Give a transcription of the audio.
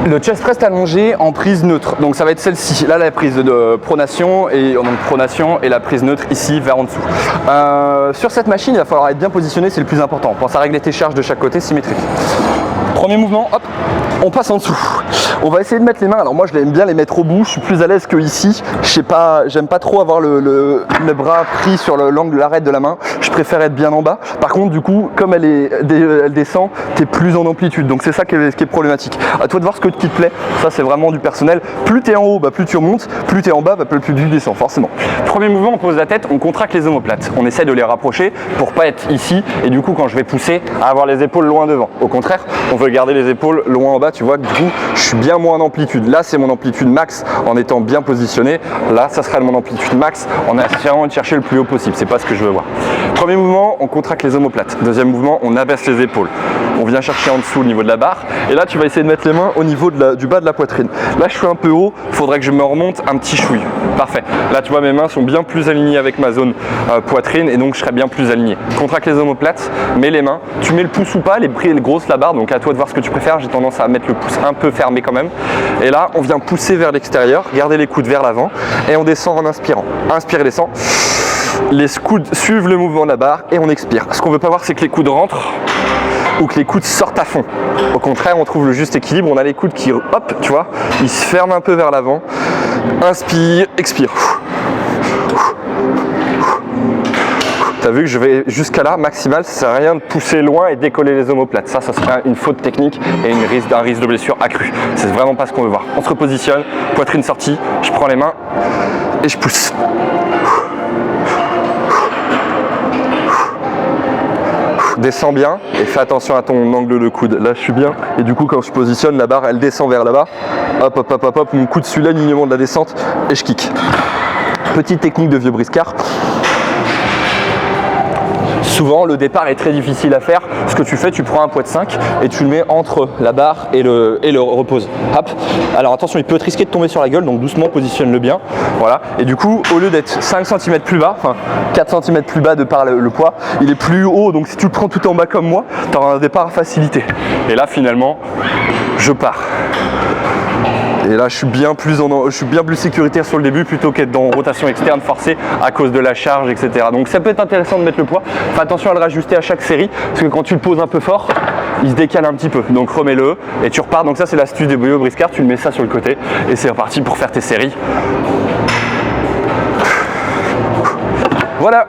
Le chest press allongé en prise neutre, donc ça va être celle-ci, là la prise de pronation et donc pronation et la prise neutre ici vers en dessous. Sur cette machine il va falloir être bien positionné, c'est le plus important. Pense à régler tes charges de chaque côté symétrique. Premier mouvement, hop, on passe en dessous. On va essayer de mettre les mains, alors moi je l'aime bien les mettre au bout, je suis plus à l'aise que ici. Je sais pas, j'aime pas trop avoir le bras pris sur l'angle de l'arête de la main, je préfère être bien en bas. Par contre du coup, comme elle descend, tu es plus en amplitude, donc c'est ça qui est problématique. À toi de voir ce qui te plaît, ça c'est vraiment du personnel. Plus tu es en haut, plus tu remontes, plus tu es en bas, plus tu descends forcément. Premier mouvement, on pose la tête, on contracte les omoplates. On essaie de les rapprocher pour pas être ici et du coup quand je vais pousser, à avoir les épaules loin devant. Au contraire, on veut garder les épaules loin en bas, tu vois que du coup je suis bien moins en amplitude. Là c'est mon amplitude max en étant bien positionné. Là ça sera mon amplitude max en essayant de chercher le plus haut possible. C'est pas ce que je veux voir. Premier mouvement, on contracte les omoplates. Deuxième mouvement, on abaisse les épaules. On vient chercher en dessous au niveau de la barre. Et là tu vas essayer de mettre les mains au niveau du bas de la poitrine. Là je suis un peu haut, il faudrait que je me remonte un petit chouille. Parfait. Là tu vois mes mains sont bien plus alignées avec ma zone poitrine et donc je serai bien plus aligné. Contracte les omoplates, mets les mains. Tu mets le pouce ou pas, les grosses la barre, donc à toi de voir ce que tu préfères. J'ai tendance à mettre le pouce un peu fermé quand même. Et là on vient pousser vers l'extérieur, garder les coudes vers l'avant et on descend en inspirant. Inspire et descend. Les coudes suivent le mouvement de la barre et on expire. Ce qu'on veut pas voir c'est que les coudes rentrent ou que les coudes sortent à fond. Au contraire, on trouve le juste équilibre. On a les coudes qui, hop, tu vois, ils se ferment un peu vers l'avant. Inspire, expire. Tu as vu que je vais jusqu'à là, maximal, ça sert à rien de pousser loin et décoller les omoplates. Ça serait une faute technique et un risque de blessure accru. C'est vraiment pas ce qu'on veut voir. On se repositionne, poitrine sortie, je prends les mains et je pousse. Descends bien et fais attention à ton angle de coude. Là je suis bien et du coup quand je positionne la barre elle descend vers là-bas. Hop hop hop hop hop, mon coude suit l'alignement de la descente et je kick. Petite technique de vieux briscard. Souvent le départ est très difficile à faire. Ce que tu fais, tu prends un poids de 5 et tu le mets entre la barre et le repose. Hop. Alors attention, il peut être risqué de tomber sur la gueule, donc doucement positionne-le bien. Voilà. Et du coup, au lieu d'être 5 cm plus bas, enfin 4 cm plus bas de par le poids, il est plus haut. Donc si tu le prends tout en bas comme moi, tu auras un départ à facilité. Et là finalement, je pars. Et là je suis bien plus sécuritaire sur le début plutôt qu'être dans rotation externe forcée à cause de la charge, etc. Donc ça peut être intéressant de mettre le poids. Fais attention à le rajuster à chaque série parce que quand tu le poses un peu fort, il se décale un petit peu. Donc remets-le et tu repars. Donc ça c'est l'astuce des vieux briscards, tu le mets ça sur le côté et c'est reparti pour faire tes séries. Voilà.